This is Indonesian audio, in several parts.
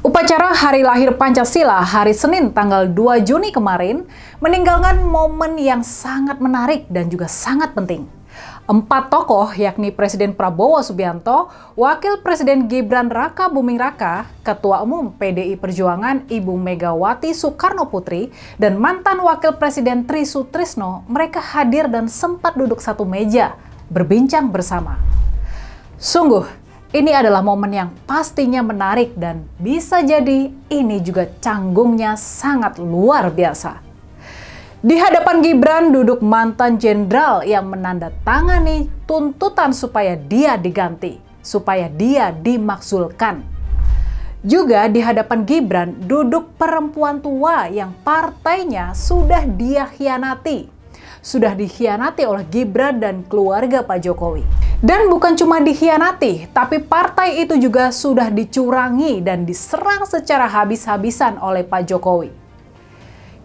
Upacara Hari Lahir Pancasila hari Senin tanggal 2 Juni kemarin meninggalkan momen yang sangat menarik dan juga sangat penting. 4 tokoh yakni Presiden Prabowo Subianto, Wakil Presiden Gibran Raka Buming Raka, Ketua Umum PDI Perjuangan Ibu Megawati Soekarno Putri, dan mantan Wakil Presiden Tri Sutrisno, mereka hadir dan sempat duduk satu meja, berbincang bersama. Sungguh, ini adalah momen yang pastinya menarik dan bisa jadi ini juga canggungnya sangat luar biasa. Di hadapan Gibran duduk mantan jenderal yang menandatangani tuntutan supaya dia diganti, supaya dia dimakzulkan. Juga di hadapan Gibran duduk perempuan tua yang partainya sudah dia khianati. Sudah dikhianati oleh Gibran dan keluarga Pak Jokowi. Dan bukan cuma dikhianati, tapi partai itu juga sudah dicurangi dan diserang secara habis-habisan oleh Pak Jokowi.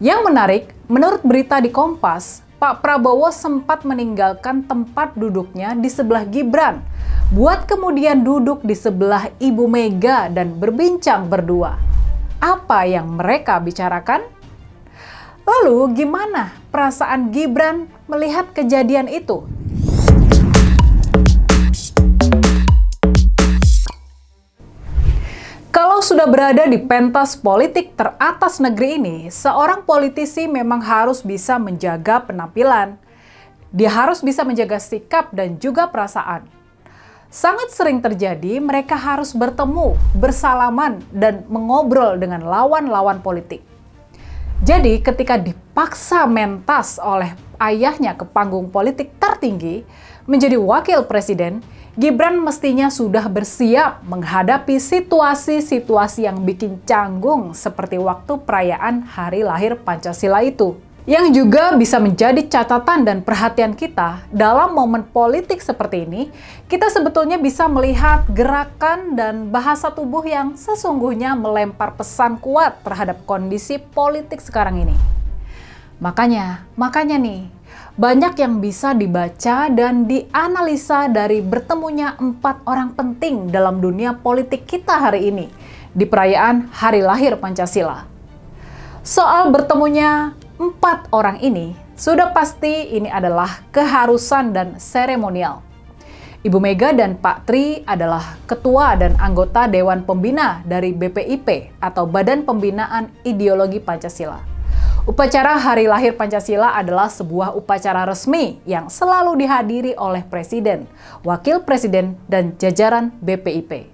Yang menarik, menurut berita di Kompas, Pak Prabowo sempat meninggalkan tempat duduknya di sebelah Gibran, buat kemudian duduk di sebelah Ibu Mega dan berbincang berdua. Apa yang mereka bicarakan? Lalu gimana perasaan Gibran melihat kejadian itu? Kalau sudah berada di pentas politik teratas negeri ini, seorang politisi memang harus bisa menjaga penampilan. Dia harus bisa menjaga sikap dan juga perasaan. Sangat sering terjadi mereka harus bertemu, bersalaman, dan mengobrol dengan lawan-lawan politik. Jadi ketika dipaksa mentas oleh ayahnya ke panggung politik tertinggi, menjadi wakil presiden, Gibran mestinya sudah bersiap menghadapi situasi-situasi yang bikin canggung seperti waktu perayaan Hari Lahir Pancasila itu. Yang juga bisa menjadi catatan dan perhatian kita dalam momen politik seperti ini, kita sebetulnya bisa melihat gerakan dan bahasa tubuh yang sesungguhnya melempar pesan kuat terhadap kondisi politik sekarang ini. Makanya nih, banyak yang bisa dibaca dan dianalisa dari bertemunya 4 orang penting dalam dunia politik kita hari ini di perayaan Hari Lahir Pancasila. Soal bertemunya 4 orang ini, sudah pasti ini adalah keharusan dan seremonial. Ibu Mega dan Pak Tri adalah ketua dan anggota Dewan Pembina dari BPIP atau Badan Pembinaan Ideologi Pancasila. Upacara Hari Lahir Pancasila adalah sebuah upacara resmi yang selalu dihadiri oleh Presiden, Wakil Presiden, dan jajaran BPIP.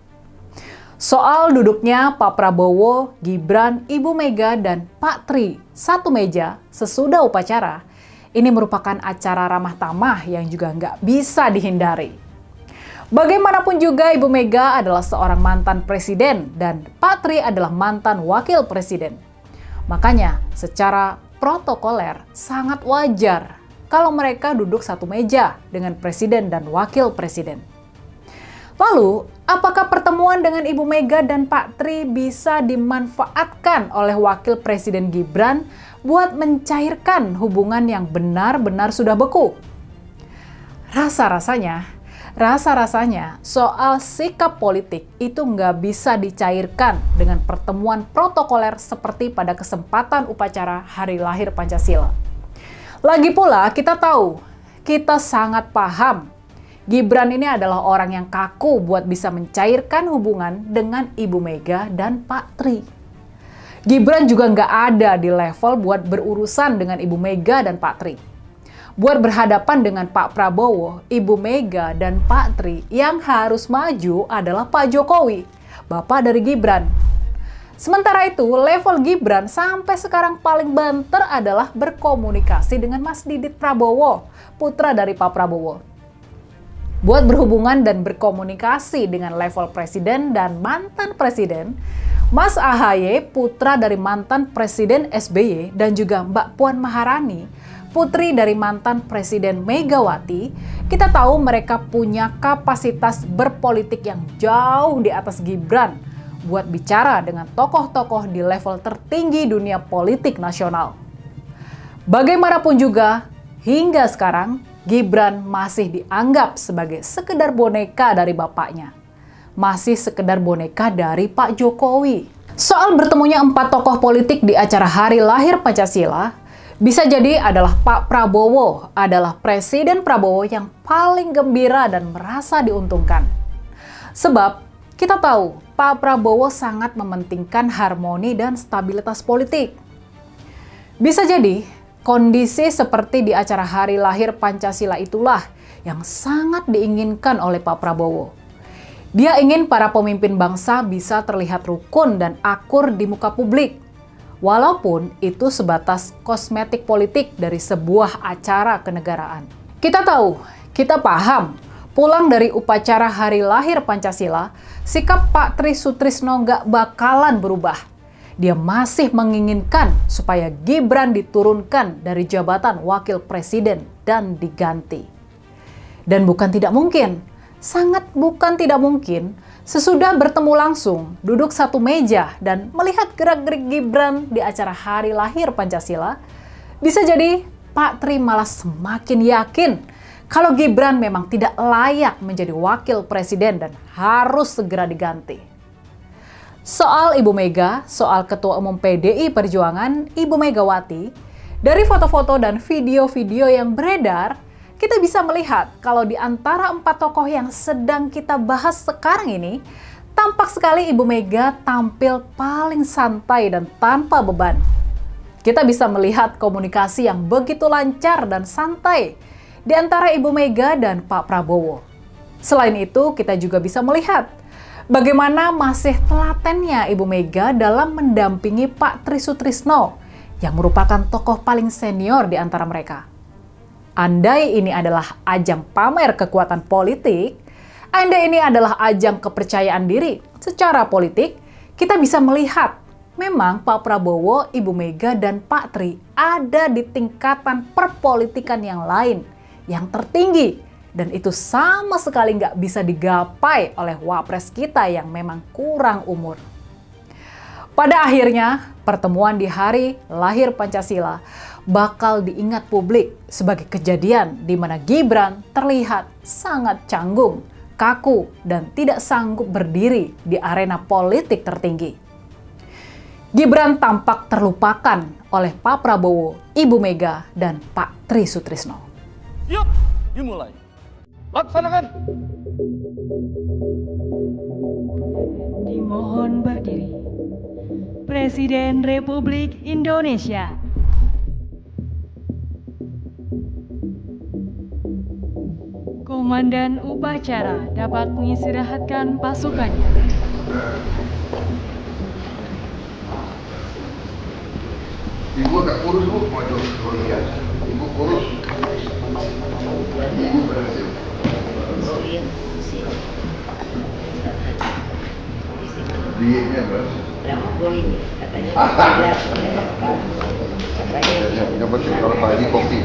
Soal duduknya Pak Prabowo, Gibran, Ibu Mega, dan Pak Tri satu meja sesudah upacara, ini merupakan acara ramah tamah yang juga nggak bisa dihindari. Bagaimanapun juga Ibu Mega adalah seorang mantan presiden dan Pak Tri adalah mantan wakil presiden. Makanya secara protokoler sangat wajar kalau mereka duduk satu meja dengan presiden dan wakil presiden. Lalu, apakah pertemuan dengan Ibu Mega dan Pak Tri bisa dimanfaatkan oleh wakil presiden Gibran buat mencairkan hubungan yang benar-benar sudah beku? Rasa-rasanya soal sikap politik itu nggak bisa dicairkan dengan pertemuan protokoler seperti pada kesempatan upacara Hari Lahir Pancasila. Lagi pula kita tahu, kita sangat paham, Gibran ini adalah orang yang kaku buat bisa mencairkan hubungan dengan Ibu Mega dan Pak Tri. Gibran juga nggak ada di level buat berurusan dengan Ibu Mega dan Pak Tri. Buat berhadapan dengan Pak Prabowo, Ibu Mega, dan Pak Tri, yang harus maju adalah Pak Jokowi, bapak dari Gibran. Sementara itu, level Gibran sampai sekarang paling banter adalah berkomunikasi dengan Mas Didit Prabowo, putra dari Pak Prabowo. Buat berhubungan dan berkomunikasi dengan level presiden dan mantan presiden, Mas AHY, putra dari mantan Presiden SBY, dan juga Mbak Puan Maharani, putri dari mantan Presiden Megawati, kita tahu mereka punya kapasitas berpolitik yang jauh di atas Gibran buat bicara dengan tokoh-tokoh di level tertinggi dunia politik nasional. Bagaimanapun juga, hingga sekarang Gibran masih dianggap sebagai sekedar boneka dari bapaknya. Masih sekedar boneka dari Pak Jokowi. Soal bertemunya 4 tokoh politik di acara Hari Lahir Pancasila, bisa jadi adalah Pak Prabowo adalah Presiden Prabowo yang paling gembira dan merasa diuntungkan. Sebab kita tahu Pak Prabowo sangat mementingkan harmoni dan stabilitas politik. Bisa jadi kondisi seperti di acara Hari Lahir Pancasila itulah yang sangat diinginkan oleh Pak Prabowo. Dia ingin para pemimpin bangsa bisa terlihat rukun dan akur di muka publik, walaupun itu sebatas kosmetik politik dari sebuah acara kenegaraan. Kita tahu, kita paham, pulang dari upacara Hari Lahir Pancasila, sikap Pak Tri Sutrisno nggak bakalan berubah. Dia masih menginginkan supaya Gibran diturunkan dari jabatan wakil presiden dan diganti. Dan bukan tidak mungkin, sangat bukan tidak mungkin, sesudah bertemu langsung, duduk satu meja dan melihat gerak-gerik Gibran di acara Hari Lahir Pancasila, bisa jadi Pak Tri malah semakin yakin kalau Gibran memang tidak layak menjadi wakil presiden dan harus segera diganti. Soal Ibu Mega, soal Ketua Umum PDI Perjuangan, Ibu Megawati, dari foto-foto dan video-video yang beredar, kita bisa melihat kalau di antara 4 tokoh yang sedang kita bahas sekarang ini, tampak sekali Ibu Mega tampil paling santai dan tanpa beban. Kita bisa melihat komunikasi yang begitu lancar dan santai di antara Ibu Mega dan Pak Prabowo. Selain itu, kita juga bisa melihat bagaimana masih telatennya Ibu Mega dalam mendampingi Pak Tri Sutrisno yang merupakan tokoh paling senior di antara mereka. Andai ini adalah ajang pamer kekuatan politik, andai ini adalah ajang kepercayaan diri secara politik, kita bisa melihat memang Pak Prabowo, Ibu Mega, dan Pak Tri ada di tingkatan perpolitikan yang lain, yang tertinggi, dan itu sama sekali nggak bisa digapai oleh wapres kita yang memang kurang umur. Pada akhirnya, pertemuan di Hari Lahir Pancasila bakal diingat publik sebagai kejadian di mana Gibran terlihat sangat canggung, kaku, dan tidak sanggup berdiri di arena politik tertinggi. Gibran tampak terlupakan oleh Pak Prabowo, Ibu Mega, dan Pak Tri Sutrisno. Yuk, dimulai. Laksanakan. Dimohon berdiri. Presiden Republik Indonesia. Komandan upacara dapat mengistirahatkan pasukannya. Ibu agak kurus, Bu. Waduh, luar biasa. Ibu kurus. Ibu berhasil. Dietnya berhasil. ini katanya. Yang penting kalau pagi kopi.